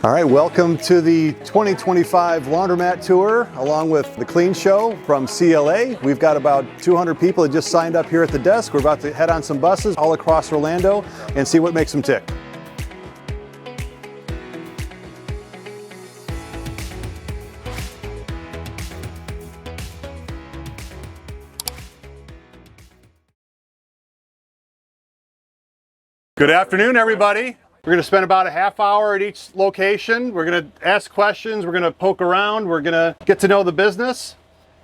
All right, welcome to the 2025 Laundromat Tour, along with the Clean Show from CLA. We've got about 200 people that just signed up here at the desk. We're about to head on some buses all across Orlando and see what makes them tick. Good afternoon, everybody. We're going to spend about a half hour at each location. We're going to ask questions, we're going to poke around, we're going to get to know the business,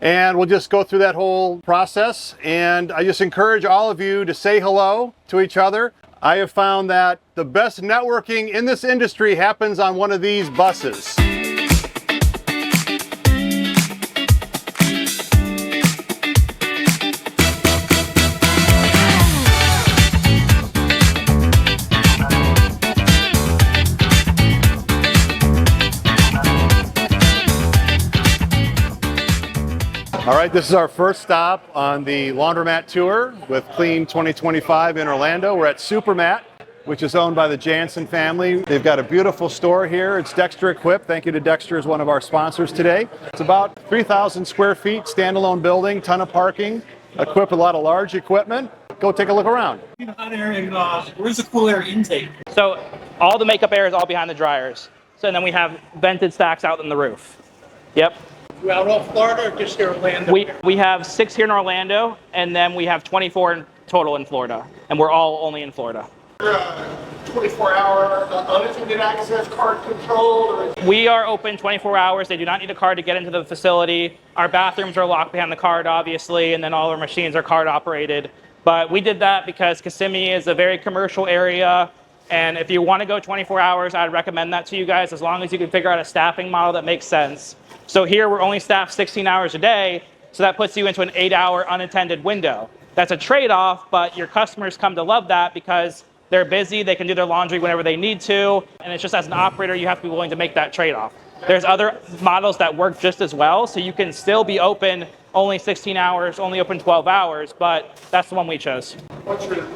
and we'll just go through that whole process. And I just encourage all of you to say hello to each other. I have found that the best networking in this industry happens on one of these buses. All right, this is our first stop on the Laundromat Tour with Clean 2025 in Orlando. We're at Supermat, which is owned by the Jansen family. They've got a beautiful store here. It's Dexter-equipped. Thank you to Dexter as one of our sponsors today. It's about 3,000 square feet, standalone building, ton of parking, equipped with a lot of large equipment. Go take a look around. Where's the cool air intake? So all the makeup air is all behind the dryers. So then we have vented stacks out on the roof. Yep. Throughout all Florida or just here in Orlando? We have 6 here in Orlando, and then we have 24 in total in Florida, and we're all only in Florida. 24-hour unattended access, card controlled? We are open 24 hours. They do not need a card to get into the facility. Our bathrooms are locked behind the card, obviously, and then all our machines are card operated. But we did that because Kissimmee is a very commercial area, and if you want to go 24 hours, I'd recommend that to you guys, as long as you can figure out a staffing model that makes sense. So here we're only staffed 16 hours a day, so that puts you into an 8-hour unattended window. That's a trade-off, but your customers come to love that because they're busy, they can do their laundry whenever they need to, and it's just as an operator, you have to be willing to make that trade-off. There's other models that work just as well, so you can still be open only 16 hours, only open 12 hours, but that's the one we chose. What's your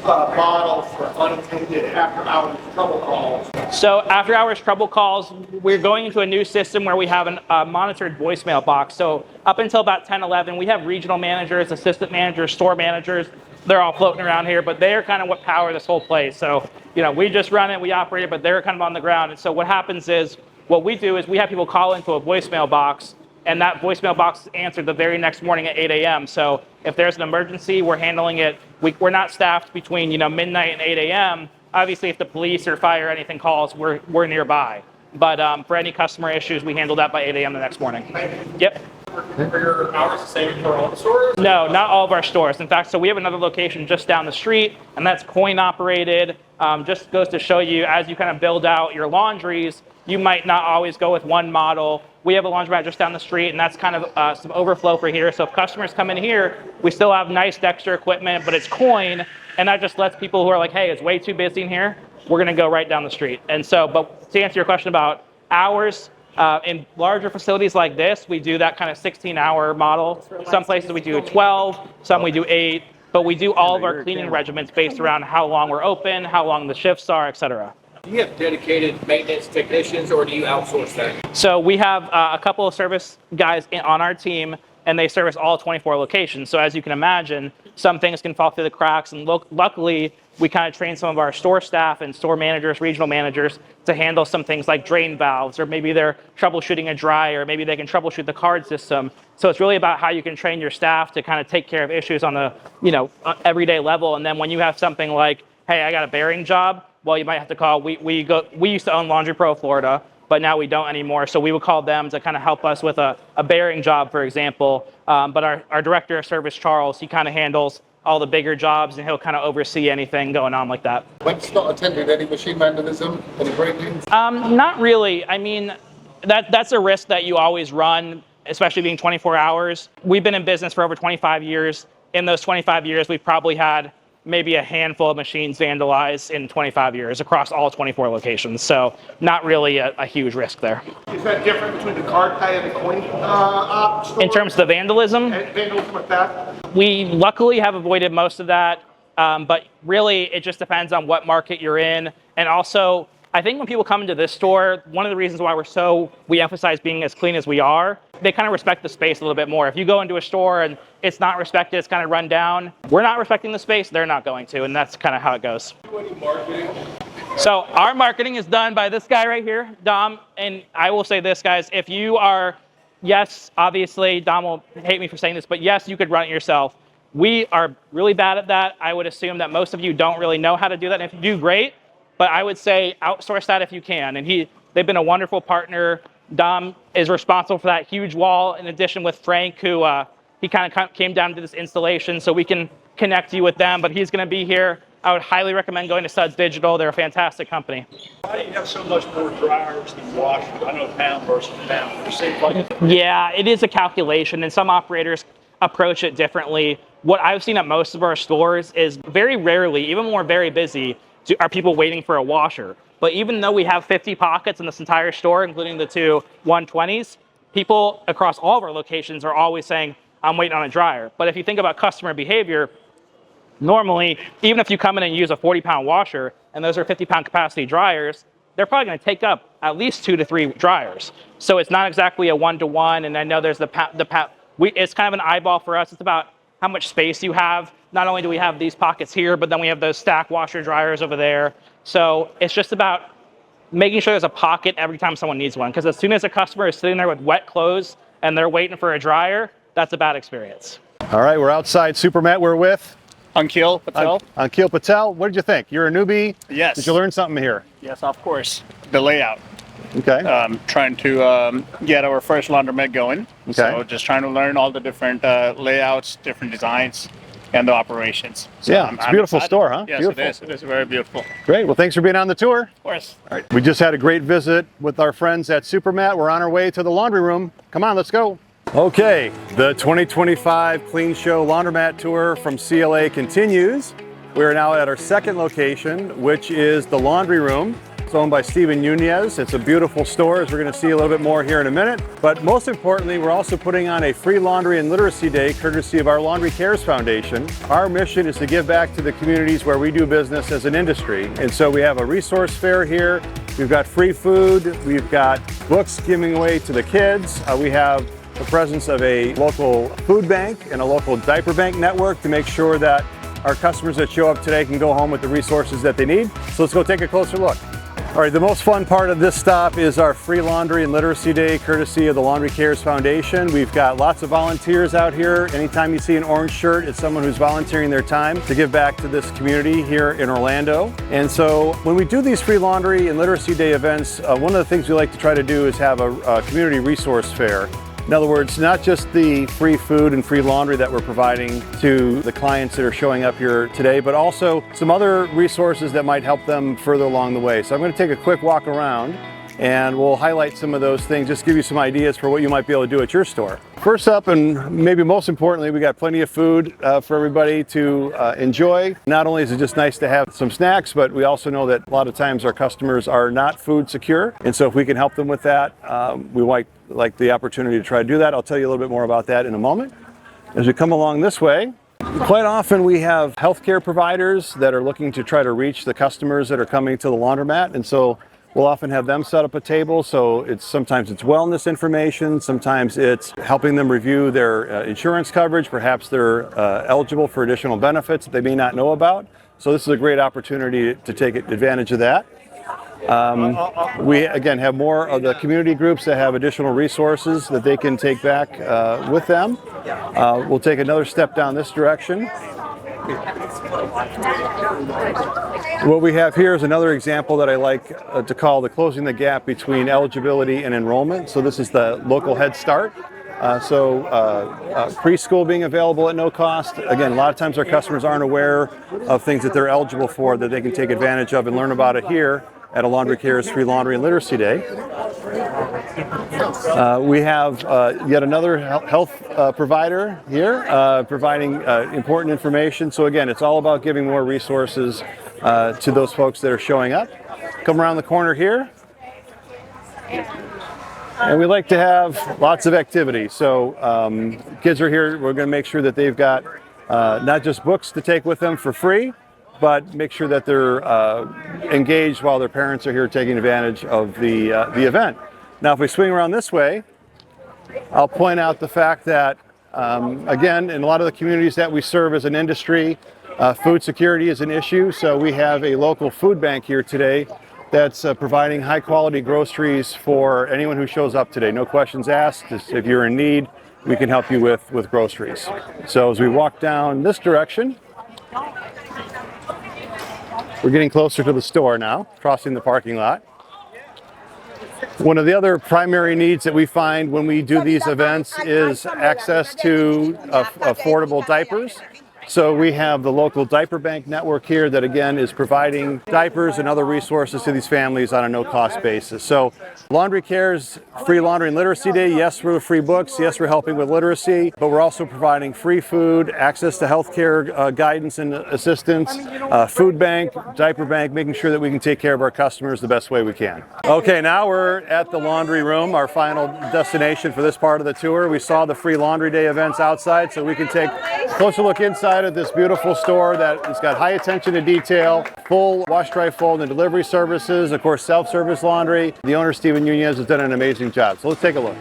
model for unattended after-hours trouble calls? So after-hours trouble calls, we're going into a new system where we have a monitored voicemail box. So up until about 10, 11, we have regional managers, assistant managers, store managers. They're all floating around here, but they're kind of what power this whole place. So, we just run it, we operate it, but they're kind of on the ground. And so what happens is, what we do is we have people call into a voicemail box, and that voicemail box is answered the very next morning at 8 a.m. So if there's an emergency, we're handling it. We're not staffed between midnight and 8 a.m. Obviously, if the police or fire or anything calls, we're nearby. But for any customer issues, we handle that by 8 a.m. the next morning. Yep. Are your hours the same for all the stores? No, not all of our stores. In fact, so we have another location just down the street, and that's coin operated. Just goes to show you, as you kind of build out your laundries, you might not always go with one model. We have a laundromat just down the street, and that's kind of some overflow for here. So if customers come in here, we still have nice Dexter equipment, but it's coin, and that just lets people who are like, hey, it's way too busy in here, we're gonna go right down the street. And so, but to answer your question about hours, in larger facilities like this, we do that kind of 16-hour model. Some places we do 12, some we do 8, but we do all of our cleaning regimens based around how long we're open, how long the shifts are, et cetera. Do you have dedicated maintenance technicians, or do you outsource that? So we have a couple of service guys on our team, and they service all 24 locations. So as you can imagine, some things can fall through the cracks, and luckily, we kind of train some of our store staff and store managers, regional managers, to handle some things like drain valves, or maybe they're troubleshooting a dryer, maybe they can troubleshoot the card system. So it's really about how you can train your staff to kind of take care of issues on the everyday level. And then when you have something like, hey, I got a bearing job, well, you might have to call. We used to own Laundry Pro Florida, but now we don't anymore. So we would call them to kind of help us with a bearing job, for example. But our director of service, Charles, he kind of handles all the bigger jobs, and he'll kind of oversee anything going on like that. When it's not attended, any machine vandalism, any break-ins? Not really. I mean, that's a risk that you always run, especially being 24 hours. We've been in business for over 25 years. In those 25 years, we've probably had maybe a handful of machines vandalized in 25 years across all 24 locations. So not really a huge risk there. Is that different between the card pay and the coin store? In terms of the vandalism? Vandalism with that? We luckily have avoided most of that, but really it just depends on what market you're in. And also, I think when people come into this store, one of the reasons why we emphasize being as clean as we are, they kind of respect the space a little bit more. If you go into a store and it's not respected, it's kind of run down, we're not respecting the space, they're not going to, and that's kind of how it goes. So our marketing is done by this guy right here, Dom, and I will say this, guys, if you are, yes, obviously, Dom will hate me for saying this, but yes, you could run it yourself. We are really bad at that. I would assume that most of you don't really know how to do that, and if you do, great. But I would say outsource that if you can. And they've been a wonderful partner. Dom is responsible for that huge wall, in addition with Frank, who he kind of came down to this installation, so we can connect you with them. But he's going to be here. I would highly recommend going to Suds Digital. They're a fantastic company. Why do you have so much more dryers than washers? I know pound versus pound. It seems like Yeah, it is a calculation, and some operators approach it differently. What I've seen at most of our stores is very rarely, even when we're very busy, are people waiting for a washer. But even though we have 50 pockets in this entire store, including the 2 120s, people across all of our locations are always saying, I'm waiting on a dryer. But if you think about customer behavior, normally, even if you come in and use a 40-pound washer, and those are 50-pound capacity dryers, they're probably going to take up at least 2 to 3 dryers. So it's not exactly a one-to-one, and I know there's it's kind of an eyeball for us. It's about how much space you have. Not only do we have these pockets here, but then we have those stack washer dryers over there. So it's just about making sure there's a pocket every time someone needs one. Because as soon as a customer is sitting there with wet clothes and they're waiting for a dryer, that's a bad experience. All right, we're outside Supermat. We're with Ankil Patel. Ankil Patel. What did you think? You're a newbie. Yes. Did you learn something here? Yes, of course. The layout. Okay. Trying to get our first laundromat going. Okay. So just trying to learn all the different layouts, different designs, and the operations. So yeah, it's a beautiful store, huh? Yes, beautiful. it is. It is very beautiful. Great. Well, thanks for being on the tour. Of course. All right. We just had a great visit with our friends at Supermat. We're on our way to the laundry room. Come on, let's go. Okay, the 2025 Clean Show Laundromat Tour from CLA continues. We are now at our second location, which is the laundry room. It's owned by Steven Nunez. It's a beautiful store, as we're going to see a little bit more here in a minute. But most importantly, we're also putting on a free laundry and literacy day, courtesy of our Laundry Cares Foundation. Our mission is to give back to the communities where we do business as an industry. And so we have a resource fair here. We've got free food. We've got books giving away to the kids. We have the presence of a local food bank and a local diaper bank network to make sure that our customers that show up today can go home with the resources that they need. So let's go take a closer look. All right, the most fun part of this stop is our free laundry and literacy day, courtesy of the Laundry Cares Foundation. We've got lots of volunteers out here. Anytime you see an orange shirt, it's someone who's volunteering their time to give back to this community here in Orlando. And so when we do these free laundry and literacy day events, one of the things we like to try to do is have a community resource fair. In other words, not just the free food and free laundry that we're providing to the clients that are showing up here today, but also some other resources that might help them further along the way. So I'm going to take a quick walk around and we'll highlight some of those things, just give you some ideas for what you might be able to do at your store. First up, and maybe most importantly, we got plenty of food for everybody to enjoy. Not only is it just nice to have some snacks, but we also know that a lot of times our customers are not food secure. And so if we can help them with that, we might like the opportunity to try to do that. I'll tell you a little bit more about that in a moment. As we come along this way, quite often we have healthcare providers that are looking to try to reach the customers that are coming to the laundromat. And so we'll often have them set up a table. So sometimes it's wellness information, sometimes it's helping them review their insurance coverage. Perhaps they're eligible for additional benefits that they may not know about. So this is a great opportunity to take advantage of that. We again have more of the community groups that have additional resources that they can take back with them. We'll take another step down this direction. What we have here is another example that I like to call the closing the gap between eligibility and enrollment. So this is the local Head Start. Preschool being available at no cost. Again, a lot of times our customers aren't aware of things that they're eligible for that they can take advantage of and learn about it here at a Laundry Cares Free Laundry and Literacy Day. We have yet another health provider here providing important information. So again, it's all about giving more resources to those folks that are showing up. Come around the corner here. And we like to have lots of activities. So kids are here. We're going to make sure that they've got not just books to take with them for free, but make sure that they're engaged while their parents are here taking advantage of the event. Now, if we swing around this way, I'll point out the fact that, again, in a lot of the communities that we serve as an industry, food security is an issue. So we have a local food bank here today that's providing high quality groceries for anyone who shows up today. No questions asked. Just if you're in need, we can help you with groceries. So as we walk down this direction, we're getting closer to the store now, crossing the parking lot. One of the other primary needs that we find when we do these events is access to affordable diapers. So we have the local diaper bank network here that again is providing diapers and other resources to these families on a no-cost basis. So Laundry Care's Free Laundry and Literacy Day, yes, we're free books, yes, we're helping with literacy, but we're also providing free food, access to healthcare guidance and assistance, food bank, diaper bank, making sure that we can take care of our customers the best way we can. Okay, now we're at the laundry room, our final destination for this part of the tour. We saw the Free Laundry Day events outside, so we can take a closer look inside of this beautiful store that has got high attention to detail, full wash, dry, fold, and delivery services, of course, self-service laundry. The owner, Steven Nunez, has done an amazing job. So let's take a look.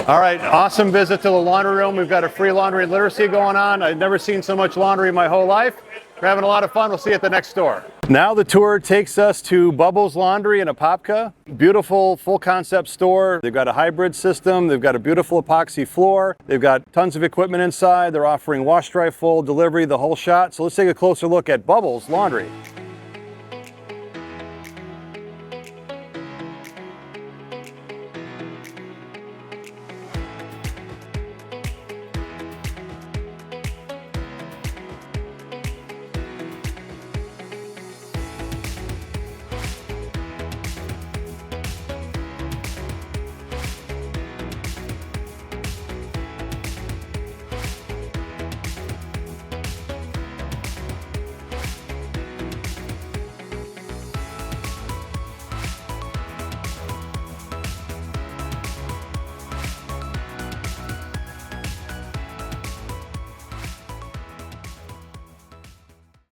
All right, awesome visit to the laundry room. We've got a free laundry and literacy going on. I've never seen so much laundry in my whole life. We're having a lot of fun. We'll see you at the next store. Now the tour takes us to Bubbles Laundry in Apopka. Beautiful full concept store. They've got a hybrid system. They've got a beautiful epoxy floor. They've got tons of equipment inside. They're offering wash, dry, fold, delivery, the whole shot. So let's take a closer look at Bubbles Laundry.